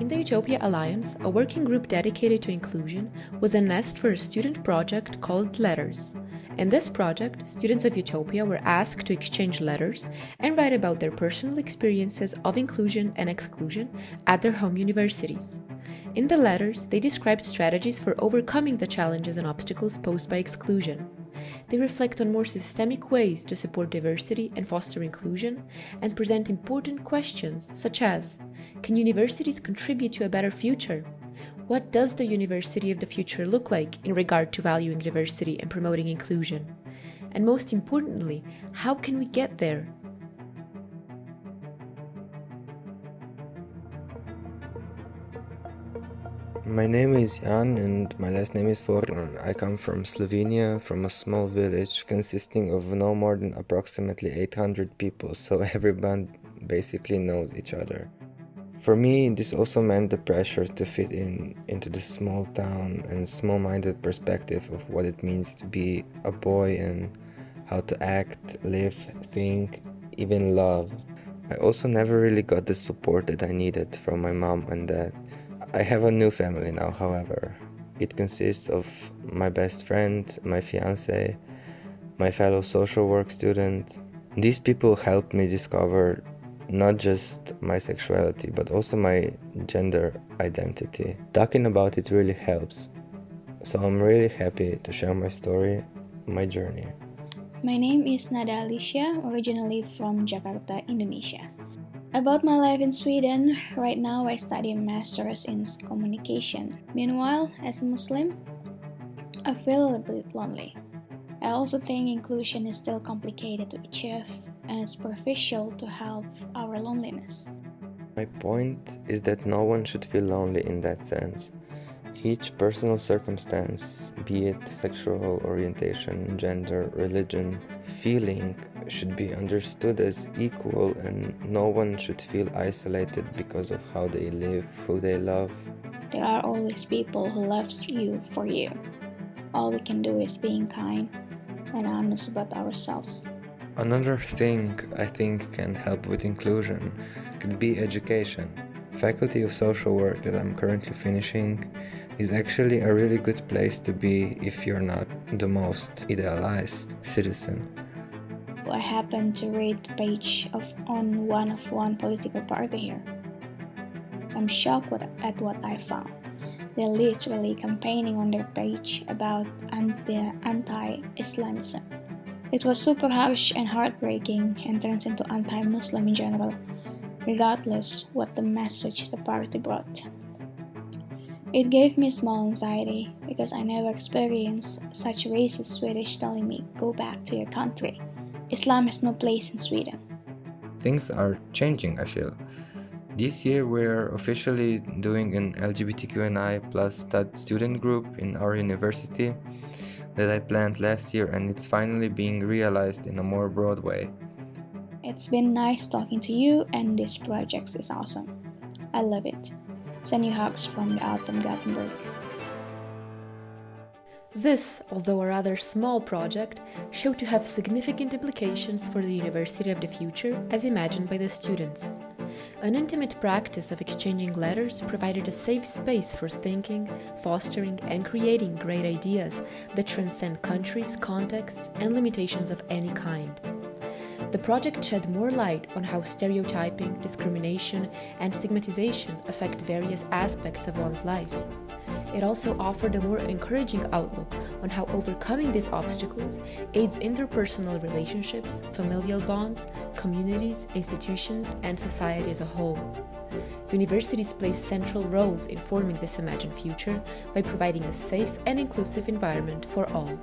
In the EUTOPIA Alliance, a working group dedicated to inclusion was a nest for a student project called Letters. In this project, students of EUTOPIA were asked to exchange letters and write about their personal experiences of inclusion and exclusion at their home universities. In the letters, they described strategies for overcoming the challenges and obstacles posed by exclusion. They reflect on more systemic ways to support diversity and foster inclusion, and present important questions such as: can universities contribute to a better future? What does the university of the future look like in regard to valuing diversity and promoting inclusion? And most importantly, how can we get there? My name is Jan and my last name is Forn. I come from Slovenia, from a small village consisting of no more than approximately 800 people, so everyone basically knows each other. For me, this also meant the pressure to fit into the small town and small-minded perspective of what it means to be a boy and how to act, live, think, even love. I also never really got the support that I needed from my mom and dad. I have a new family now, however. It consists of my best friend, my fiancé, my fellow social work student. These people helped me discover not just my sexuality, but also my gender identity. Talking about it really helps. So I'm really happy to share my story, my journey. My name is Nada Alicia, originally from Jakarta, Indonesia. About my life in Sweden, right now I study a master's in communication. Meanwhile, as a Muslim, I feel a bit lonely. I also think inclusion is still complicated to achieve and it's superficial to help our loneliness. My point is that no one should feel lonely in that sense. Each personal circumstance, be it sexual orientation, gender, religion, feeling, should be understood as equal, and no one should feel isolated because of how they live, who they love. There are always people who loves you for you. All we can do is being kind and honest about ourselves. Another thing I think can help with inclusion could be education. Faculty of Social Work that I'm currently finishing is actually a really good place to be if you're not the most idealized citizen. I happened to read the page on one political party here. I'm shocked at what I found. They're literally campaigning on their page about anti-Islamism. It was super harsh and heartbreaking and turns into anti-Muslim in general, regardless what the message the party brought. It gave me small anxiety because I never experienced such racist Swedish telling me, go back to your country. Islam has no place in Sweden. Things are changing, I feel. This year we're officially doing an LGBTQI+ student group in our university that I planned last year, and it's finally being realized in a more broad way. It's been nice talking to you, and this project is awesome. I love it. Send you hugs from the autumn Gothenburg. This, although a rather small project, showed to have significant implications for the University of the future as imagined by the students. An intimate practice of exchanging letters provided a safe space for thinking, fostering, and creating great ideas that transcend countries, contexts, and limitations of any kind. The project shed more light on how stereotyping, discrimination, and stigmatization affect various aspects of one's life. It also offered a more encouraging outlook on how overcoming these obstacles aids interpersonal relationships, familial bonds, communities, institutions, and society as a whole. Universities play central roles in forming this imagined future by providing a safe and inclusive environment for all.